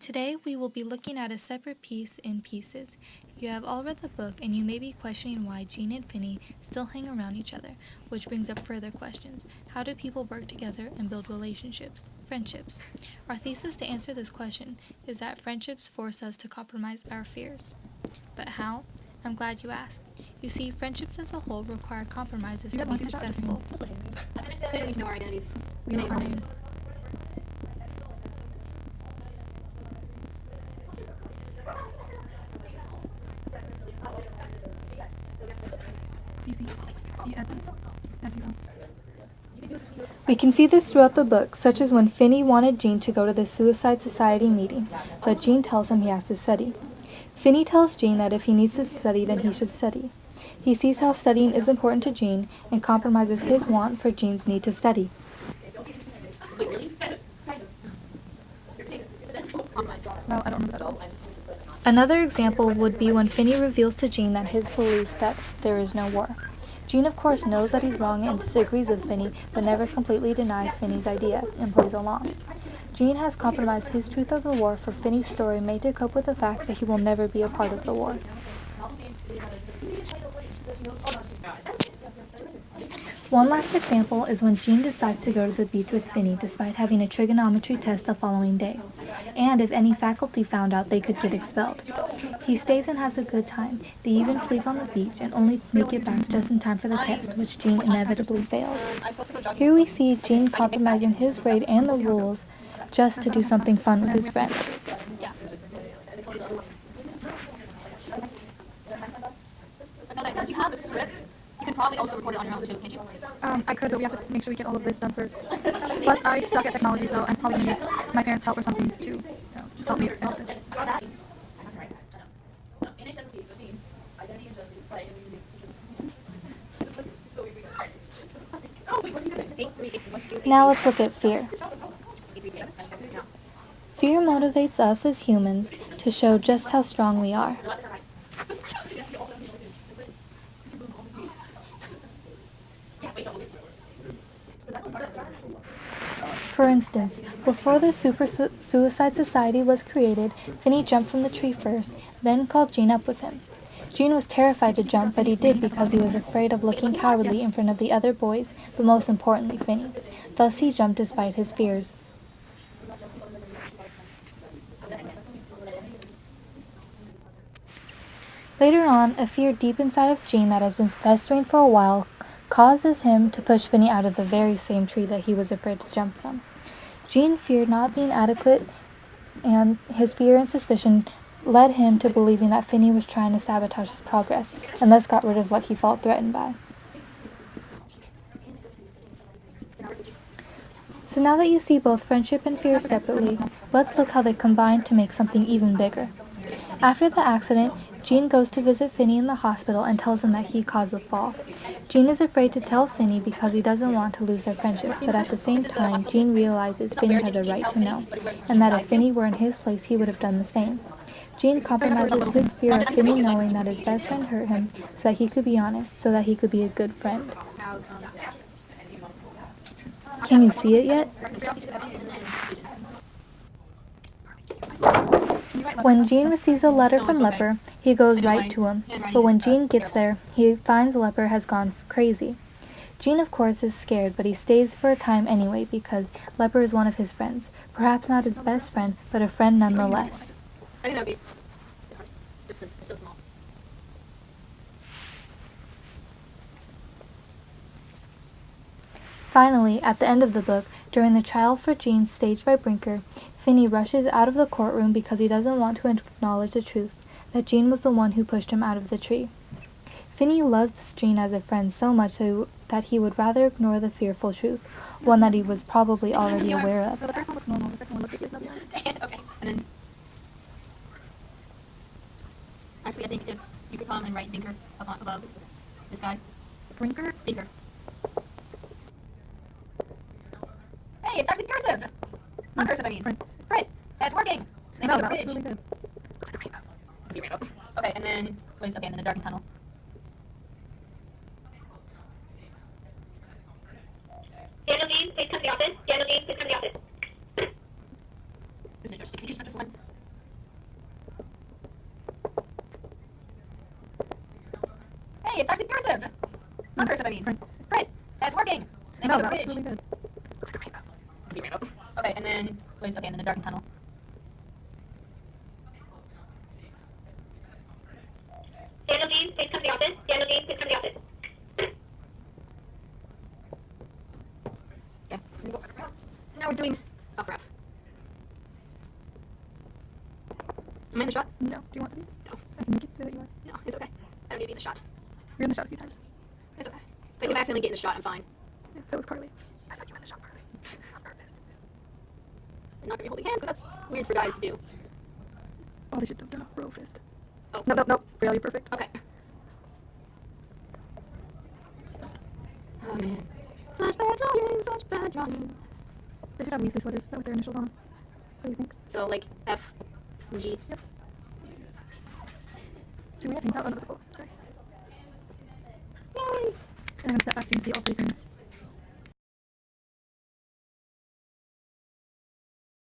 Today we will be looking at a separate piece in pieces. You have all read the book and you may be questioning why Jean and Finney still hang around each other, which brings up further questions. How do people work together and build relationships, friendships? Our thesis to answer this question is that friendships force us to compromise our fears. But how? I'm glad you asked. You see, friendships as a whole require compromises to be successful. They don't need to know our identities. We know our names. We can see this throughout the book, such as when Finney wanted Jean to go to the Suicide Society meeting, but Jean tells him he has to study. Finney tells Jean that if he needs to study, then he should study. He sees how studying is important to Jean and compromises his want for Jean's need to study. No, I don't remember that at all. Another example would be when Finney reveals to Jean that his belief that there is no war. Jean of course knows that he's wrong and disagrees with Finney, but never completely denies Finney's idea and plays along. Jean has compromised his truth of the war for Finney's story made to cope with the fact that he will never be a part of the war. One last example is when Jean decides to go to the beach with Finney despite having a trigonometry test the following day, and if any faculty found out they could get expelled. He stays and has a good time. They even sleep on the beach and only make it back just in time for the test, which Jean inevitably fails. Here we see Jean compromising his grade and the rules just to do something fun with his friend. Since you have the script, you can probably also record it on your own too, can't you? I could, but we have to make sure we get all of this done first. Plus, I suck at technology, so I'm probably gonna need my parents' help or something to help me help this. Now let's look at fear. Fear motivates us as humans to show just how strong we are. For instance, before the Suicide Society was created, Finney jumped from the tree first, then called Jean up with him. Jean was terrified to jump, but he did because he was afraid of looking cowardly in front of the other boys, but most importantly, Finney. Thus he jumped despite his fears. Later on, a fear deep inside of Jean that has been festering for a while causes him to push Finney out of the very same tree that he was afraid to jump from. Jean feared not being adequate, and his fear and suspicion led him to believing that Finney was trying to sabotage his progress, and thus got rid of what he felt threatened by. So now that you see both friendship and fear separately, let's look how they combine to make something even bigger. After the accident, Jean goes to visit Finney in the hospital and tells him that he caused the fall. Jean is afraid to tell Finney because he doesn't want to lose their friendship, but at the same time, Jean realizes Finney has a right to know, and that if Finney were in his place, he would have done the same. Jean compromises his fear of Finney knowing that his best friend hurt him so that he could be honest, so that he could be a good friend. Can you see it yet? When Jean receives a letter from Leper, he goes right to him, but when Jean gets there, he finds Leper has gone crazy. Jean, of course, is scared, but he stays for a time anyway because Leper is one of his friends. Perhaps not his best friend, but a friend nonetheless. I think that would be just because it's so small. Finally, at the end of the book, during the trial for Jean staged by Brinker, Finney rushes out of the courtroom because he doesn't want to acknowledge the truth, that Jean was the one who pushed him out of the tree. Finney loves Jean as a friend so much that he would rather ignore the fearful truth, one that he was probably already aware of. The first one looks normal, the second one looks like he has nothing else. Okay, and then... Actually, I think if you could come and write Binker above this guy. Brinker? Binker. Hey, it's actually cursive! Not cursive, I mean. Print. Print! It's working! They No, made a that was bridge. really good. Looks like a rainbow. Could be a rainbow. Okay, and then... Okay, and then the darkened tunnel. Daniel Dean, please come to the office. Daniel Dean, please come to the office. There's no justification for this one. it's actually cursive. Not cursive, I mean. Print. It's print. It's working. They No, made a that's bridge. really good. Looks like a rainbow. Could be rainbow. Okay, and then okay, and then the darkened tunnel. Daniel Dean, please come to the office. Daniel Dean, please come to the office. Okay. Now we're doing graph. Am I in the shot? No. Do you want to be? No. I can make it so that you are. No, it's okay. I don't need to be in the shot. You're in the shot a few times. It's okay. Like if I accidentally get in the shot, I'm fine. Yeah, so is Carly. I put you in the shot, Carly. On purpose. I'm not gonna be holding hands, but that's weird for guys to do. Oh, they should have done a bro fist. Oh. No, no, no. Real, you're perfect. Okay. Oh man. Such bad drawing, such bad drawing. They should have Weasley sweaters that with their initials on them. What do you think? So like F, G. Yep. Should we paint that? Oh, no, that's a bowl. Sorry. Yay! And I'm gonna step back so you can see all three things.